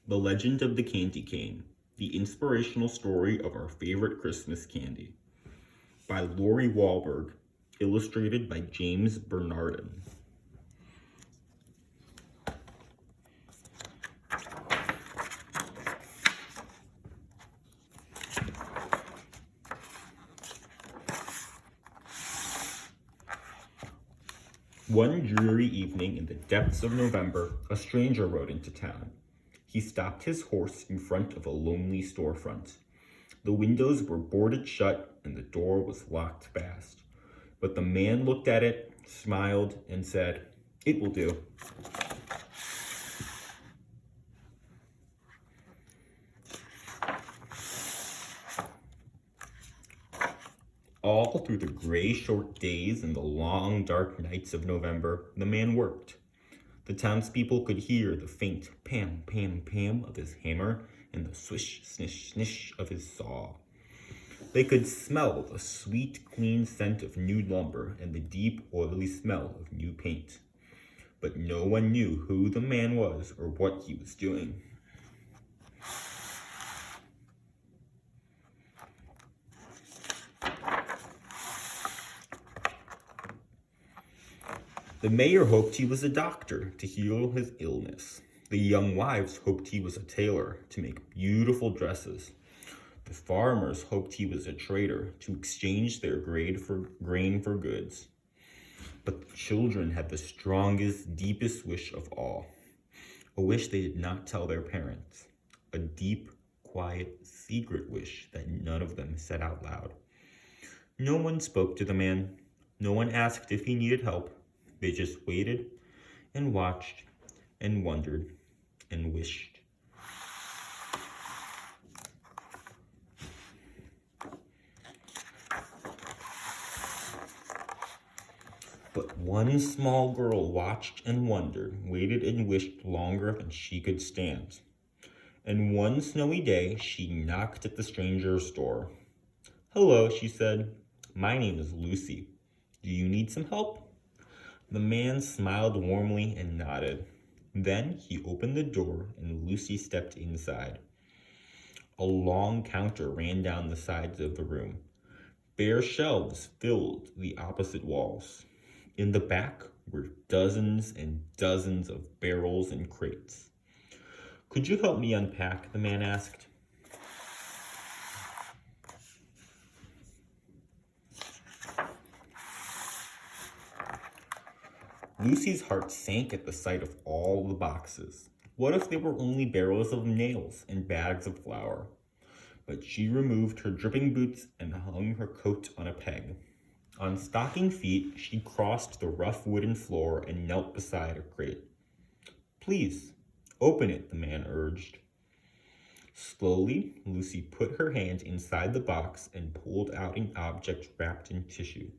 The Legend of the Candy Cane, the inspirational story of our favorite Christmas candy, by Lori Wahlberg, illustrated by James Bernardin. One dreary evening in the depths of November, a stranger rode into town. He stopped his horse in front of a lonely storefront. The windows were boarded shut and the door was locked fast. But the man looked at it, smiled, and said, "It will do." All through the gray short days and the long dark nights of November, the man worked. The townspeople could hear the faint pam, pam, pam of his hammer and the swish, snish, snish of his saw. They could smell the sweet, clean scent of new lumber and the deep, oily smell of new paint. But no one knew who the man was or what he was doing. The mayor hoped he was a doctor to heal his illness. The young wives hoped he was a tailor to make beautiful dresses. The farmers hoped he was a trader to exchange their grain for goods. But the children had the strongest, deepest wish of all. A wish they did not tell their parents. A deep, quiet, secret wish that none of them said out loud. No one spoke to the man. No one asked if he needed help. They just waited and watched and wondered and wished. But one small girl watched and wondered, waited and wished longer than she could stand. And one snowy day, she knocked at the stranger's door. "Hello," she said. "My name is Lucy. Do you need some help?" The man smiled warmly and nodded. Then he opened the door and Lucy stepped inside. A long counter ran down the sides of the room. Bare shelves filled the opposite walls. In the back were dozens and dozens of barrels and crates. "Could you help me unpack?" the man asked. Lucy's heart sank at the sight of all the boxes. What if they were only barrels of nails and bags of flour? But she removed her dripping boots and hung her coat on a peg. On stocking feet, she crossed the rough wooden floor and knelt beside a crate. "Please, open it," the man urged. Slowly, Lucy put her hand inside the box and pulled out an object wrapped in tissue.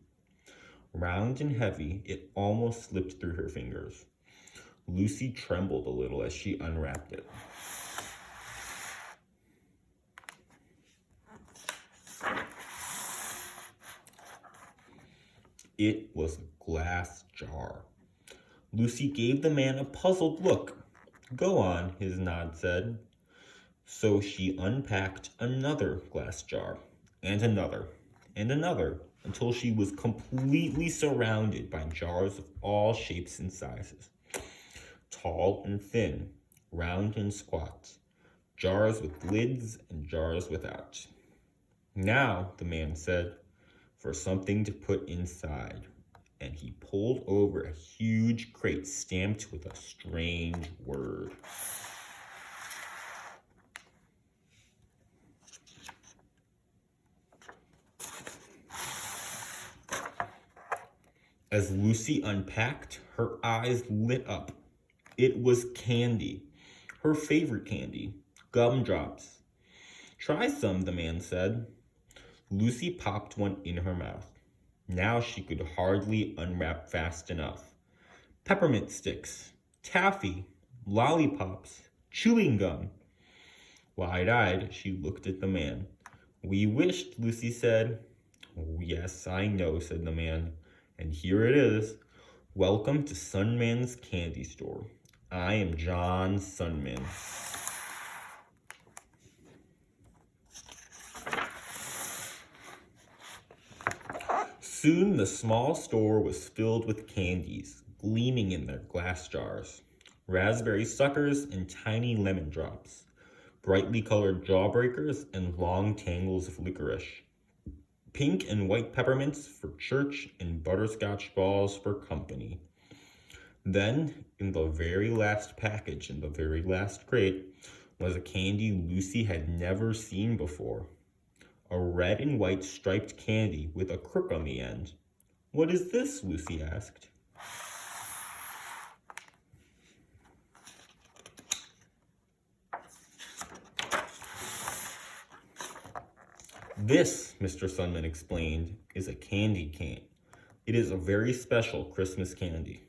Round and heavy, it almost slipped through her fingers. Lucy trembled a little as she unwrapped it. It was a glass jar. Lucy gave the man a puzzled look. "Go on," his nod said. So she unpacked another glass jar, and another, until she was completely surrounded by jars of all shapes and sizes. Tall and thin, round and squat, jars with lids and jars without. "Now," the man said, "for something to put inside." And he pulled over a huge crate stamped with a strange word. As Lucy unpacked, her eyes lit up. It was candy, her favorite candy, gumdrops. "Try some," the man said. Lucy popped one in her mouth. Now she could hardly unwrap fast enough. Peppermint sticks, taffy, lollipops, chewing gum. Wide-eyed, she looked at the man. "We wished," Lucy said. "Oh, yes, I know," said the man. "And here it is. Welcome to Sunman's Candy Store. I am John Sunman." Soon the small store was filled with candies, gleaming in their glass jars. Raspberry suckers and tiny lemon drops, brightly colored jawbreakers and long tangles of licorice. Pink and white peppermints for church and butterscotch balls for company. Then, in the very last package, in the very last crate, was a candy Lucy had never seen before. A red and white striped candy with a crook on the end. "What is this?" Lucy asked. "This," Mr. Sunman explained, "is a candy cane. It is a very special Christmas candy."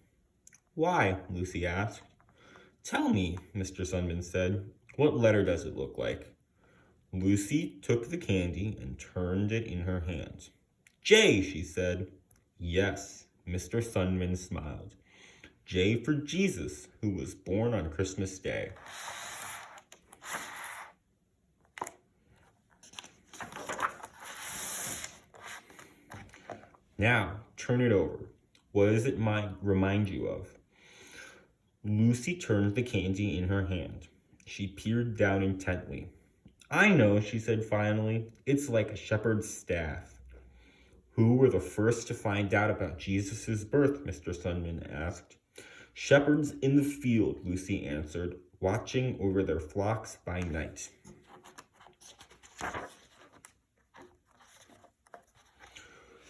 "Why?" Lucy asked. "Tell me," Mr. Sunman said. "What letter does it look like?" Lucy took the candy and turned it in her hand. "J," she said. "Yes," Mr. Sunman smiled. "J for Jesus, who was born on Christmas Day." "Now, turn it over. What does it remind you of?" Lucy turned the candy in her hand. She peered down intently. "I know," she said finally. "It's like a shepherd's staff." "Who were the first to find out about Jesus' birth?" Mr. Sunman asked. "Shepherds in the field," Lucy answered, "watching over their flocks by night."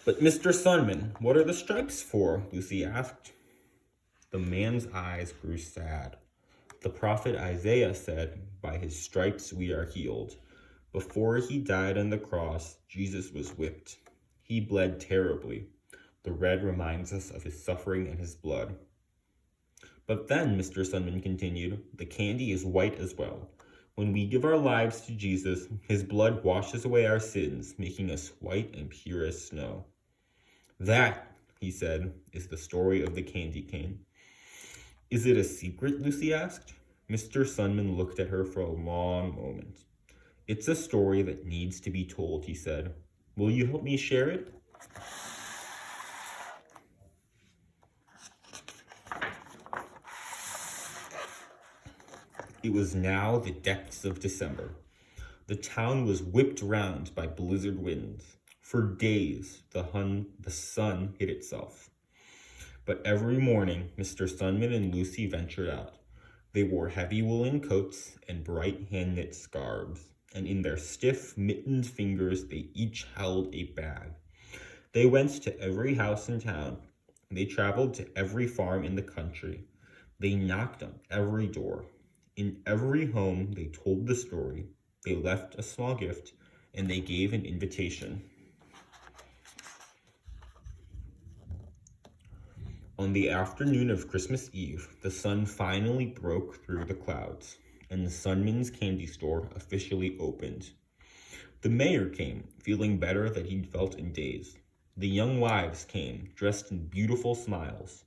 "But Mr. Sunman, what are the stripes for?" Lucy asked. The man's eyes grew sad. The prophet Isaiah said, "By his stripes we are healed." Before he died on the cross, Jesus was whipped. He bled terribly. The red reminds us of his suffering and his blood. "But then," Mr. Sunman continued, "the candy is white as well. When we give our lives to Jesus, his blood washes away our sins, making us white and pure as snow." "That," he said, "is the story of the candy cane." "Is it a secret?" Lucy asked. Mr. Sunman looked at her for a long moment. "It's a story that needs to be told," he said. "Will you help me share it?" It was now the depths of December. The town was whipped round by blizzard winds. For days, the sun hid itself. But every morning, Mr. Sunman and Lucy ventured out. They wore heavy woolen coats and bright hand-knit scarves, and in their stiff, mittened fingers they each held a bag. They went to every house in town. They traveled to every farm in the country. They knocked on every door. In every home they told the story. They left a small gift, and they gave an invitation. On the afternoon of Christmas Eve, the sun finally broke through the clouds, and the Sunman's candy store officially opened. The mayor came, feeling better than he'd felt in days. The young wives came, dressed in beautiful smiles.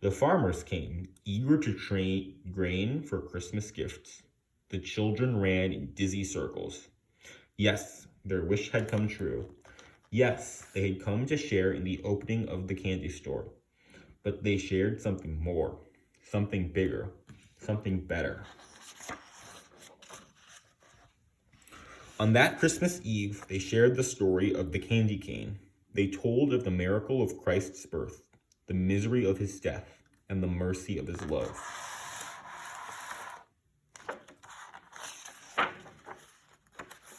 The farmers came, eager to trade grain for Christmas gifts. The children ran in dizzy circles. Yes, their wish had come true. Yes, they had come to share in the opening of the candy store. But they shared something more, something bigger, something better. On that Christmas Eve, they shared the story of the candy cane. They told of the miracle of Christ's birth, the misery of his death, and the mercy of his love.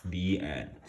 The end.